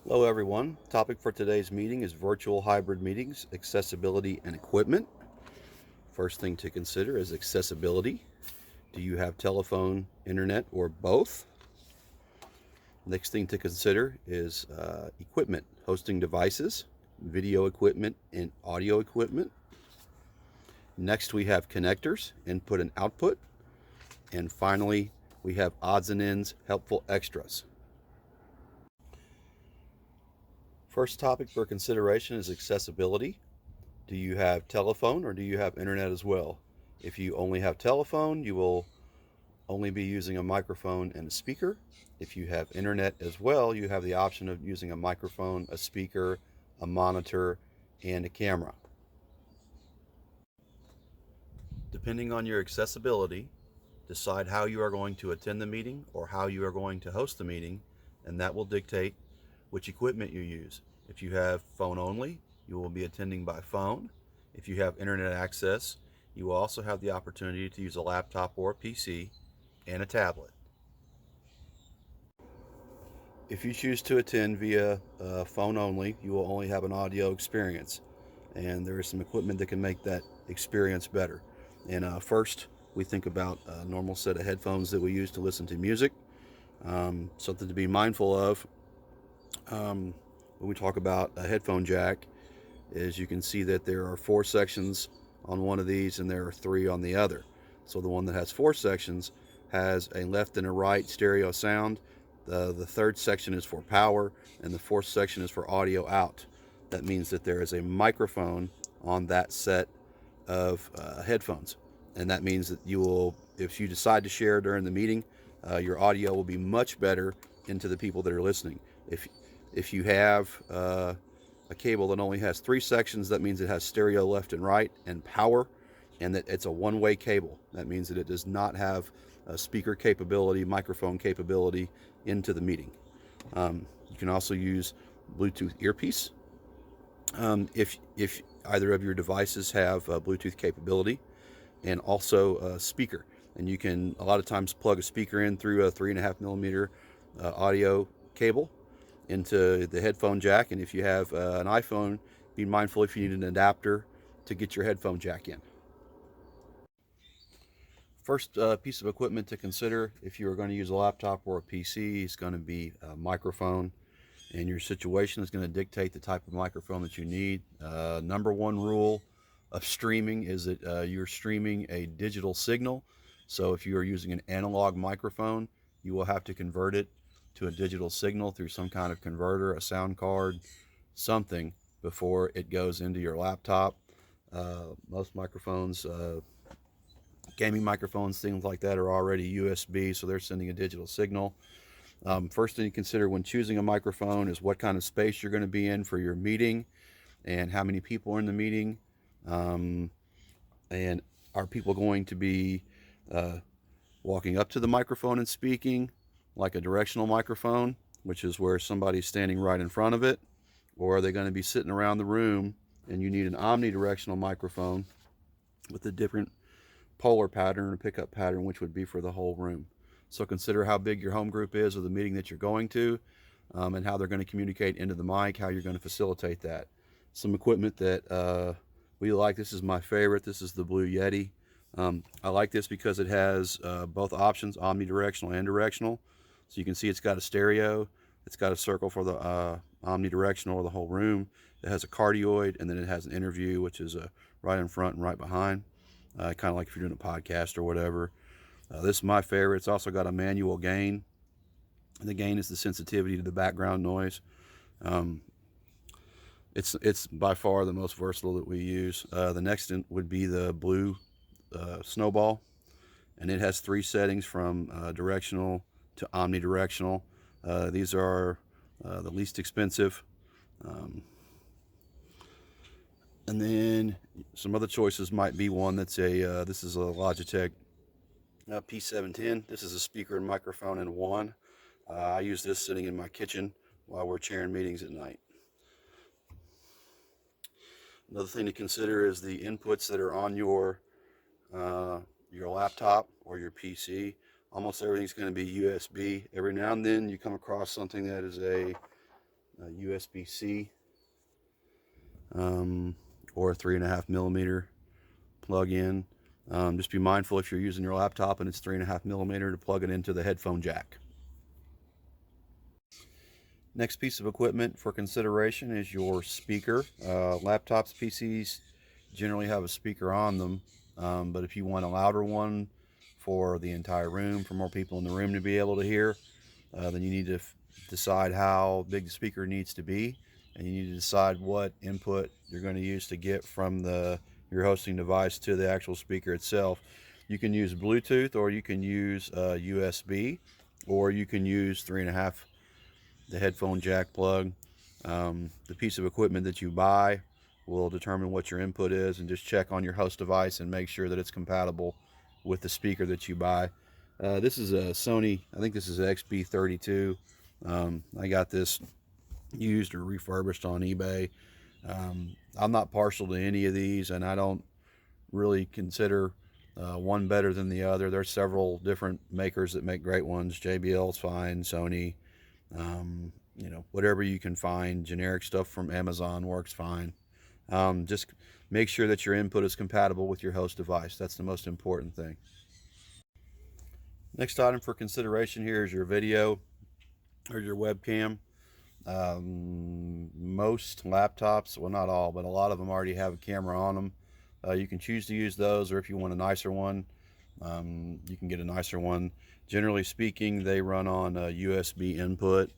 Hello everyone. Topic for today's meeting is virtual hybrid meetings, accessibility and equipment. First thing to consider is accessibility. Do you have telephone, internet, or both? Next thing to consider is equipment, hosting devices, video equipment, and audio equipment. Next we have connectors, input and output. And finally, we have odds and ends, helpful extras. First topic for consideration is accessibility. Do you have telephone or do you have internet as well? If you only have telephone, you will only be using a microphone and a speaker. If you have internet as well, you have the option of using a microphone, a speaker, a monitor, and a camera. Depending on your accessibility, decide how you are going to attend the meeting or how you are going to host the meeting, and that will dictate which equipment you use. If you have phone only, you will be attending by phone. If you have internet access, you will also have the opportunity to use a laptop or a PC and a tablet. If you choose to attend via phone only, you will only have an audio experience, and there is some equipment that can make that experience better. And first, we think about a normal set of headphones that we use to listen to music. Something to be mindful of when we talk about a headphone jack is you can see that there are 4 sections on one of these and there are 3 on the other. So the one that has 4 sections has a left and a right stereo sound. The third section is for power, and the fourth section is for audio out. That means that there is a microphone on that set of headphones, and that means that you will, if you decide to share during the meeting, your audio will be much better into the people that are listening. If you have a cable that only has 3 sections, that means it has stereo left and right and power, and that it's a one-way cable. That means that it does not have speaker capability, microphone capability into the meeting. You can also use Bluetooth earpiece if either of your devices have Bluetooth capability, and also a speaker. And you can a lot of times plug a speaker in through a 3.5 millimeter audio cable into the headphone jack. And if you have an iPhone, be mindful if you need an adapter to get your headphone jack in. First piece of equipment to consider if you are going to use a laptop or a PC is going to be a microphone, and your situation is going to dictate the type of microphone that you need. Number one rule of streaming is that you're streaming a digital signal. So if you are using an analog microphone, you will have to convert it to a digital signal through some kind of converter, a sound card, something, before it goes into your laptop. Most microphones, gaming microphones, things like that, are already USB, so they're sending a digital signal. First thing to consider when choosing a microphone is what kind of space you're going to be in for your meeting and how many people are in the meeting. And are people going to be walking up to the microphone and speaking like a directional microphone, which is where somebody's standing right in front of it? Or are they going to be sitting around the room and you need an omnidirectional microphone with a different polar pattern or pickup pattern, which would be for the whole room? So consider how big your home group is or the meeting that you're going to, and how they're going to communicate into the mic, how you're going to facilitate that. Some equipment that we like, this is my favorite, this is the Blue Yeti. I like this because it has both options, omnidirectional and directional. So you can see it's got a stereo, it's got a circle for the omnidirectional or the whole room. It has a cardioid, and then it has an interview, which is right in front and right behind, kind of like if you're doing a podcast or whatever. This is my favorite. It's also got a manual gain. The gain is the sensitivity to the background noise. Um, it's by far the most versatile that we use. The next would be the Blue Snowball, and it has 3 settings from directional to omnidirectional. These are the least expensive. Um, and then some other choices might be one that's this is a Logitech P710. This is a speaker and microphone in one. I use this sitting in my kitchen while we're chairing meetings at night. Another thing to consider is the inputs that are on your laptop or your PC. Almost everything's going to be USB. Every now and then you come across something that is a USB-C, or a 3.5mm plug-in. Just be mindful if you're using your laptop and it's 3.5mm to plug it into the headphone jack. Next piece of equipment for consideration is your speaker. Laptops, PCs generally have a speaker on them, but if you want a louder one for the entire room, for more people in the room to be able to hear, then you need to decide how big the speaker needs to be, and you need to decide what input you're going to use to get from your hosting device to the actual speaker itself. You can use Bluetooth, or you can use USB, or you can use 3.5, the headphone jack plug. The piece of equipment that you buy will determine what your input is, and just check on your host device and make sure that it's compatible with the speaker that you buy. This is a Sony, I think this is an XB32. I got this used or refurbished on eBay. I'm not partial to any of these, and I don't really consider one better than the other. There's several different makers that make great ones. JBL's fine, Sony, you know, whatever you can find. Generic stuff from Amazon works fine. Just make sure that your input is compatible with your host device. That's the most important thing. Next item for consideration here is your video or your webcam. Most laptops, well, not all, but a lot of them already have a camera on them. You can choose to use those, or if you want a nicer one, you can get a nicer one. Generally speaking, they run on a USB input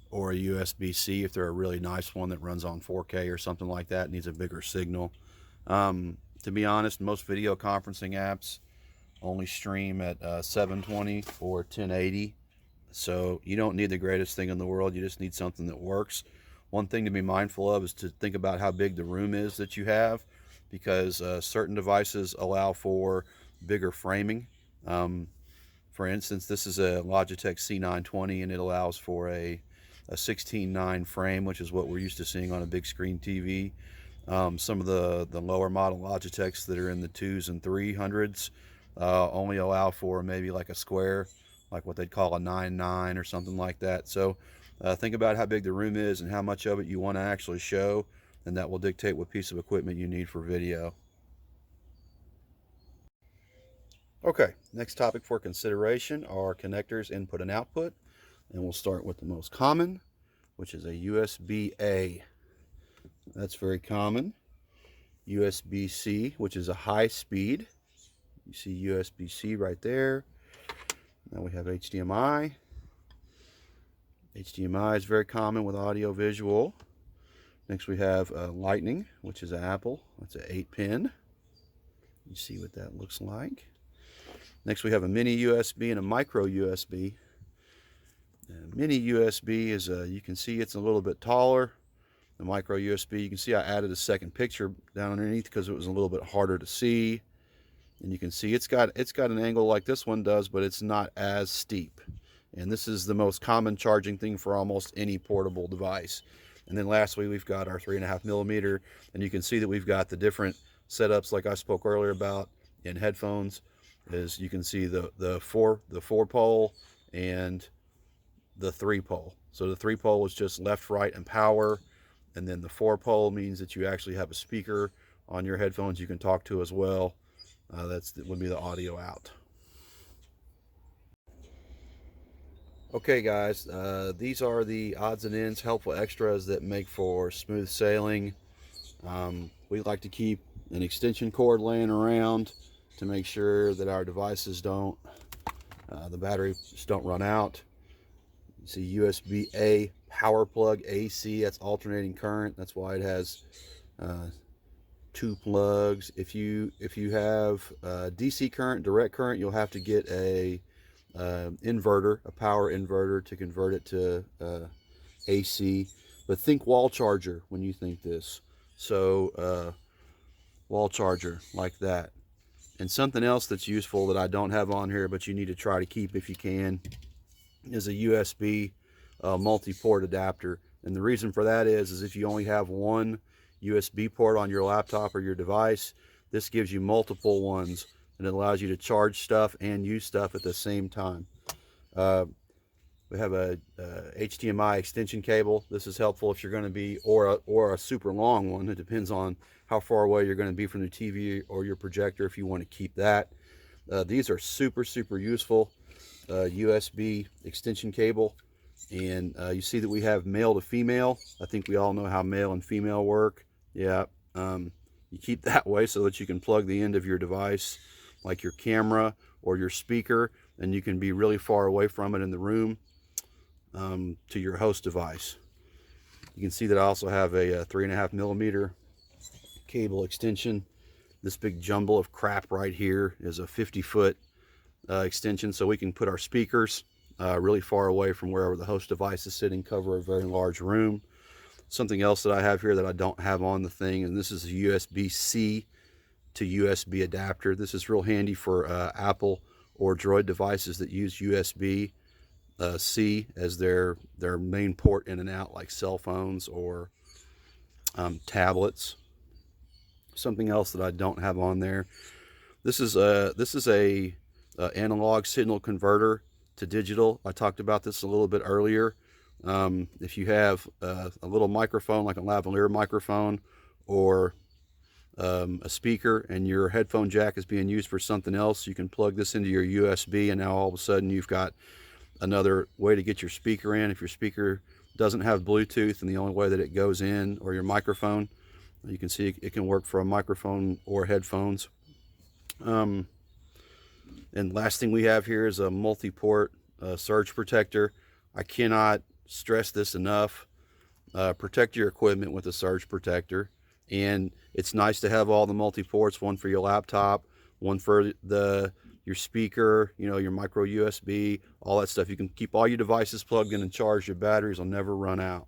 or a USB-C if they're a really nice one that runs on 4K or something like that, needs a bigger signal. To be honest, most video conferencing apps only stream at 720 or 1080. So you don't need the greatest thing in the world, you just need something that works. One thing to be mindful of is to think about how big the room is that you have, because certain devices allow for bigger framing. For instance, this is a Logitech C920, and it allows for a 16:9 frame, which is what we're used to seeing on a big screen TV. Some of the lower model Logitechs that are in the 2s and 300s only allow for maybe like a square, like what they'd call a 9:9 or something like that. So think about how big the room is and how much of it you want to actually show, and that will dictate what piece of equipment you need for video. Okay, next topic for consideration are connectors, input and output, and we'll start with the most common, which is a USB-A. That's very common. USB-C, which is a high speed. You see USB-C right there. Now we have HDMI. HDMI is very common with audio visual. Next we have Lightning, which is an Apple. That's an 8-pin. You see what that looks like. Next we have a mini USB and a micro USB. Mini USB is you can see it's a little bit taller. The micro USB, you can see I added a second picture down underneath because it was a little bit harder to see. And you can see it's got an angle like this one does, but it's not as steep. And this is the most common charging thing for almost any portable device. And then lastly, we've got our 3.5mm, and you can see that we've got the different setups like I spoke earlier about in headphones. Is you can see the four pole and the 3 pole. So the 3 pole is just left, right, and power, and then the 4 pole means that you actually have a speaker on your headphones you can talk to as well. That would be the audio out. Okay guys, these are the odds and ends, helpful extras that make for smooth sailing. We like to keep an extension cord laying around to make sure that our devices don't, the batteries don't run out. You see USB-A power plug, AC, that's alternating current. That's why it has 2 plugs. If you have DC current, direct current, you'll have to get a inverter, a power inverter, to convert it to AC. But think wall charger when you think this. So wall charger like that. And something else that's useful that I don't have on here, but you need to try to keep if you can, is a USB multi-port adapter. And the reason for that is if you only have one USB port on your laptop or your device, this gives you multiple ones, and it allows you to charge stuff and use stuff at the same time. We have a HDMI extension cable. This is helpful if you're going to be, or a super long one. It depends on how far away you're going to be from the TV or your projector if you want to keep that. These are super useful. USB extension cable. And you see that we have male to female. I think we all know how male and female work. Yeah, you keep that way so that you can plug the end of your device, like your camera or your speaker, and you can be really far away from it in the room, to your host device. You can see that I also have a 3.5 millimeter cable extension. This big jumble of crap right here is a 50-foot extension, so we can put our speakers really far away from wherever the host device is sitting, cover a very large room. Something else that I have here that I don't have on the thing, and this is a USB-C to USB adapter. This is real handy for Apple or Droid devices that use USB C as their main port in and out, like cell phones or tablets. Something else that I don't have on there. This is a analog signal converter to digital. I talked about this a little bit earlier. If you have a little microphone like a lavalier microphone, or a speaker, and your headphone jack is being used for something else, you can plug this into your USB, and now all of a sudden you've got another way to get your speaker in. If your speaker doesn't have Bluetooth and the only way that it goes in, or your microphone, you can see it can work for a microphone or headphones. And last thing we have here is a multi-port surge protector. I cannot stress this enough. Protect your equipment with a surge protector. And it's nice to have all the multi-ports, one for your laptop, one for your speaker, your micro USB, all that stuff. You can keep all your devices plugged in and charged. Your batteries will never run out.